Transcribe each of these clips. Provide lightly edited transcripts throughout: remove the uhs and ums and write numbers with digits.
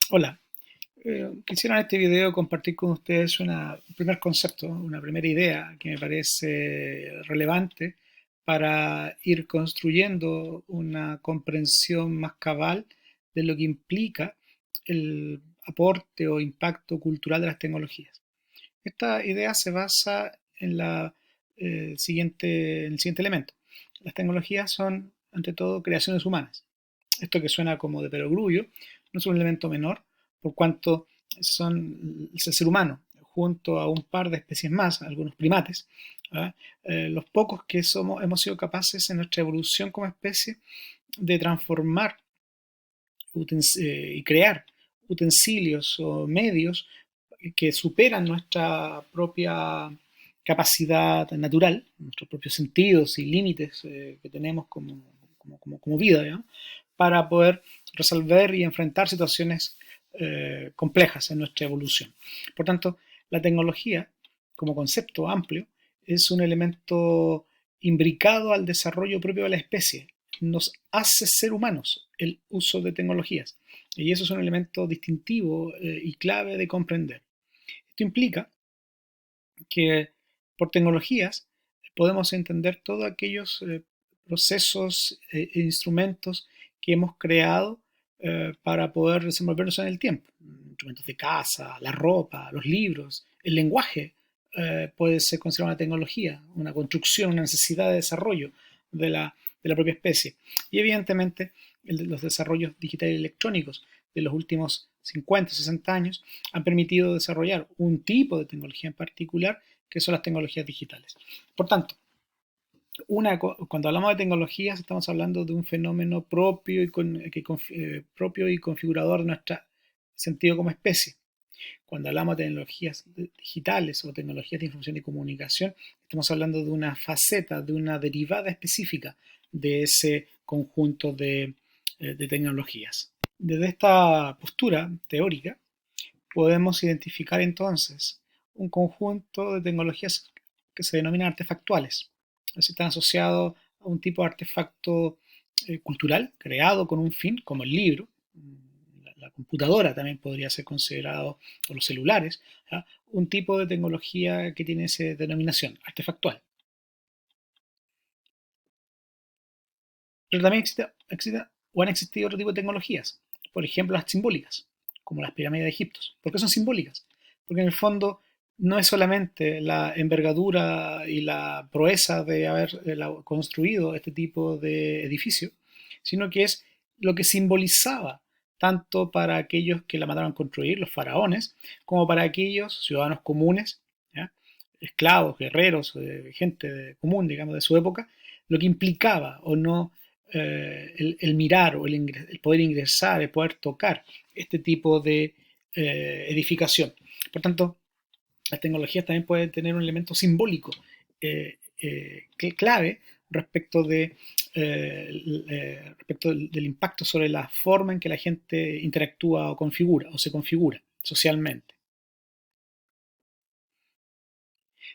Hola, quisiera en este video compartir con ustedes un primer concepto, una primera idea que me parece relevante para ir construyendo una comprensión más cabal de lo que implica el aporte o impacto cultural de las tecnologías. Esta idea se basa en en el siguiente elemento. Las tecnologías son, ante todo, creaciones humanas. Esto que suena como de perogrullo no es un elemento menor, por cuanto son el ser humano, junto a un par de especies más, algunos primates, ¿verdad? Los pocos que hemos sido capaces en nuestra evolución como especie de transformar y crear utensilios o medios que superan nuestra propia capacidad natural, nuestros propios sentidos y límites que tenemos como vida, ¿no? Para poder resolver y enfrentar situaciones complejas en nuestra evolución. Por tanto, la tecnología, como concepto amplio, es un elemento imbricado al desarrollo propio de la especie. Nos hace ser humanos el uso de tecnologías. Y eso es un elemento distintivo y clave de comprender. Esto implica que por tecnologías podemos entender todos aquellos procesos e instrumentos que hemos creado para poder desenvolvernos en el tiempo. Instrumentos de casa, la ropa, los libros, el lenguaje puede ser considerado una tecnología, una construcción, una necesidad de desarrollo de la propia especie. Y evidentemente los desarrollos digitales y electrónicos de los últimos 50 o 60 años han permitido desarrollar un tipo de tecnología en particular que son las tecnologías digitales. Por tanto, cuando hablamos de tecnologías estamos hablando de un fenómeno propio y configurador de nuestro sentido como especie. Cuando hablamos de tecnologías digitales o tecnologías de información y comunicación, estamos hablando de una faceta, de una derivada específica de ese conjunto de tecnologías. Desde esta postura teórica, podemos identificar entonces un conjunto de tecnologías que se denominan artefactuales. Es decir, están asociados a un tipo de artefacto cultural creado con un fin, como el libro. La computadora también podría ser considerado, o los celulares, ¿ya? Un tipo de tecnología que tiene esa denominación, artefactual. Pero también existe o han existido otro tipo de tecnologías, por ejemplo las simbólicas, como las pirámides de Egipto. ¿Por qué son simbólicas? Porque en el fondo no es solamente la envergadura y la proeza de haber construido este tipo de edificio, sino que es lo que simbolizaba tanto para aquellos que la mandaron a construir, los faraones, como para aquellos ciudadanos comunes, ¿ya? Esclavos, guerreros, gente común, digamos, de su época, lo que implicaba o no el mirar o el poder ingresar, el poder tocar este tipo de edificación. Por tanto, las tecnologías también pueden tener un elemento simbólico clave respecto, respecto del impacto sobre la forma en que la gente interactúa o configura o se configura socialmente.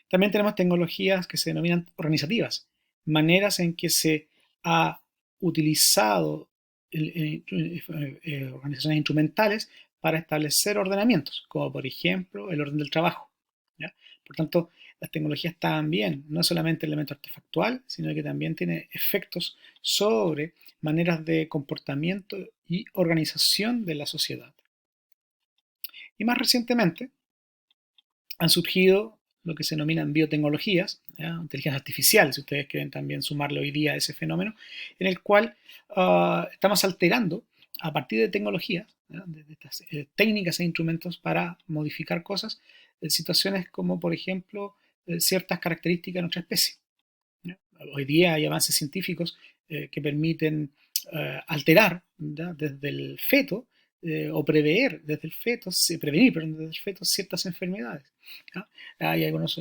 También tenemos tecnologías que se denominan organizativas, maneras en que se ha utilizado organizaciones instrumentales para establecer ordenamientos, como por ejemplo el orden del trabajo, ¿ya? Por tanto, las tecnologías también, no es solamente el elemento artefactual, sino que también tiene efectos sobre maneras de comportamiento y organización de la sociedad. Y más recientemente, han surgido lo que se denominan biotecnologías, ¿ya? Inteligencia artificial, si ustedes quieren también sumarle hoy día a ese fenómeno, en el cual estamos alterando a partir de tecnologías, ¿ya? De estas técnicas e instrumentos para modificar cosas, situaciones como por ejemplo ciertas características de nuestra especie, ¿ya? Hoy día hay avances científicos que permiten alterar, ¿ya? Desde el feto o prever desde el feto, prevenir perdón, desde el feto ciertas enfermedades, ¿ya? Hay algunas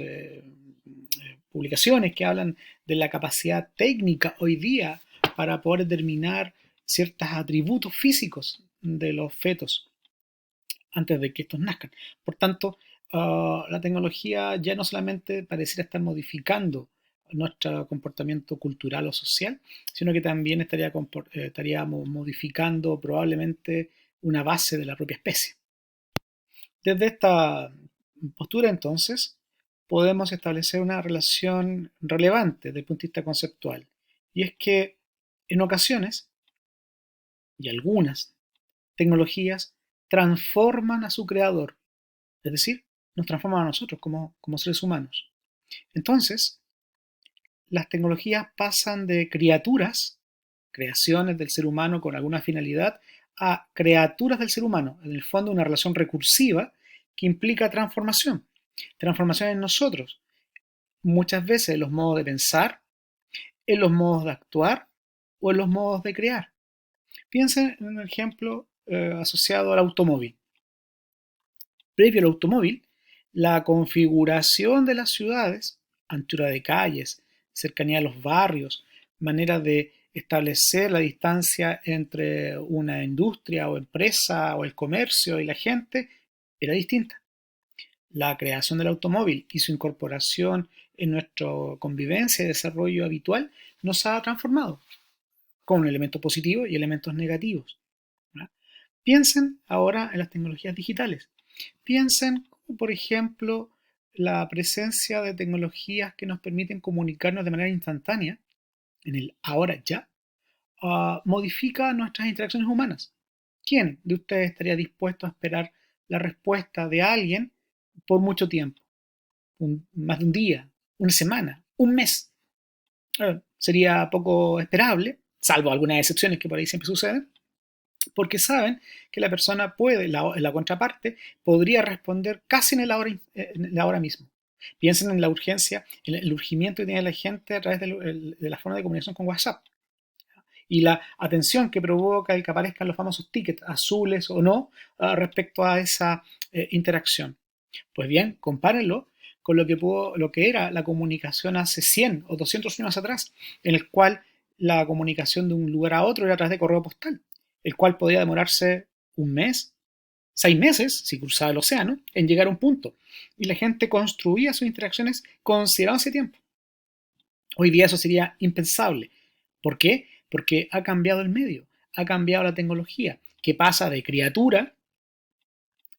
publicaciones que hablan de la capacidad técnica hoy día para poder determinar ciertos atributos físicos de los fetos antes de que estos nazcan. Por tanto, la tecnología ya no solamente pareciera estar modificando nuestro comportamiento cultural o social, sino que también estaríamos modificando probablemente una base de la propia especie. Desde esta postura, entonces, podemos establecer una relación relevante desde el punto de vista conceptual. Y es que en ocasiones, y algunas tecnologías transforman a su creador, es decir, nos transforman a nosotros como seres humanos. Entonces, las tecnologías pasan de criaturas, creaciones del ser humano con alguna finalidad, a criaturas del ser humano, en el fondo una relación recursiva que implica transformación. Transformación en nosotros, muchas veces en los modos de pensar, en los modos de actuar o en los modos de crear. Piensen en un ejemplo asociado al automóvil. Previo al automóvil, la configuración de las ciudades, anchura de calles, cercanía a los barrios, manera de establecer la distancia entre una industria o empresa o el comercio y la gente, era distinta. La creación del automóvil y su incorporación en nuestra convivencia y desarrollo habitual nos ha transformado con elementos positivos y elementos negativos. ¿Verdad? Piensen ahora en las tecnologías digitales. Piensen, por ejemplo, la presencia de tecnologías que nos permiten comunicarnos de manera instantánea, en el ahora ya, modifica nuestras interacciones humanas. ¿Quién de ustedes estaría dispuesto a esperar la respuesta de alguien por mucho tiempo? Más de un día, una semana, un mes. Sería poco esperable, salvo algunas excepciones que por ahí siempre suceden, porque saben que la persona puede, la contraparte, podría responder casi en la hora mismo. Piensen en la urgencia, en el urgimiento que tiene la gente a través de la forma de comunicación con WhatsApp y la atención que provoca el que aparezcan los famosos tickets azules o no respecto a esa interacción. Pues bien, compárenlo con lo que era la comunicación hace 100 o 200 años atrás, en el cual la comunicación de un lugar a otro era a través de correo postal, el cual podía demorarse un mes, 6 meses, si cruzaba el océano, en llegar a un punto. Y la gente construía sus interacciones considerando ese tiempo. Hoy día eso sería impensable. ¿Por qué? Porque ha cambiado el medio, ha cambiado la tecnología, que pasa de criatura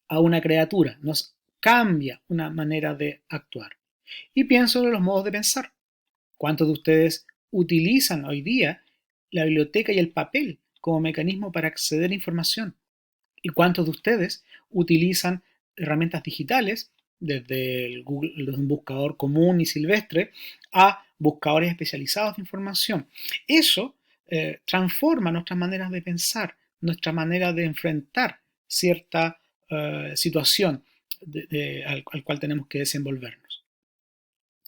a una criatura, nos cambia una manera de actuar. Y pienso en los modos de pensar. ¿Cuántos de ustedes utilizan hoy día la biblioteca y el papel como mecanismo para acceder a información? ¿Y cuántos de ustedes utilizan herramientas digitales, desde un buscador común y silvestre a buscadores especializados de información? Eso transforma nuestras maneras de pensar, nuestra manera de enfrentar cierta situación al cual tenemos que desenvolvernos.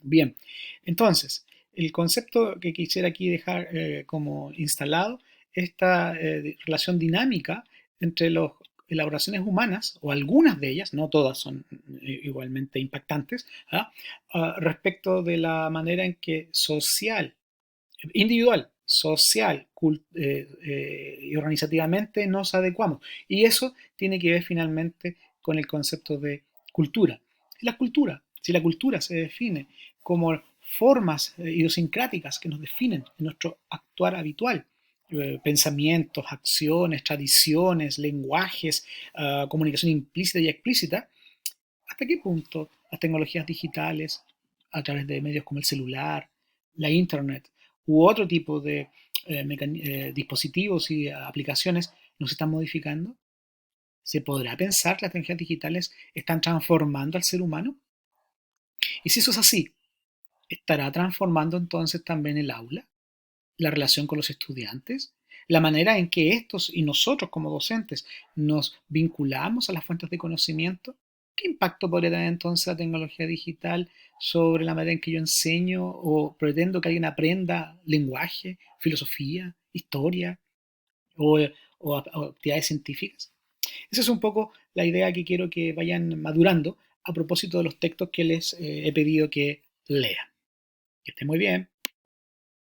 Bien, entonces, el concepto que quisiera aquí dejar como instalado, esta relación dinámica entre las elaboraciones humanas, o algunas de ellas, no todas son igualmente impactantes, respecto de la manera en que social, individual, social y organizativamente nos adecuamos. Y eso tiene que ver finalmente con el concepto de cultura. Si la cultura se define como formas idiosincráticas que nos definen en nuestro actuar habitual, pensamientos, acciones, tradiciones, lenguajes, comunicación implícita y explícita, ¿hasta qué punto las tecnologías digitales, a través de medios como el celular, la internet u otro tipo de dispositivos y aplicaciones nos están modificando? ¿Se podrá pensar que las tecnologías digitales están transformando al ser humano? Y si eso es así, ¿estará transformando entonces también el aula, la relación con los estudiantes, la manera en que estos y nosotros como docentes nos vinculamos a las fuentes de conocimiento? ¿Qué impacto podría tener entonces la tecnología digital sobre la manera en que yo enseño o pretendo que alguien aprenda lenguaje, filosofía, historia o, o actividades científicas? Esa es un poco la idea que quiero que vayan madurando a propósito de los textos que les he pedido que lean. Que esté muy bien.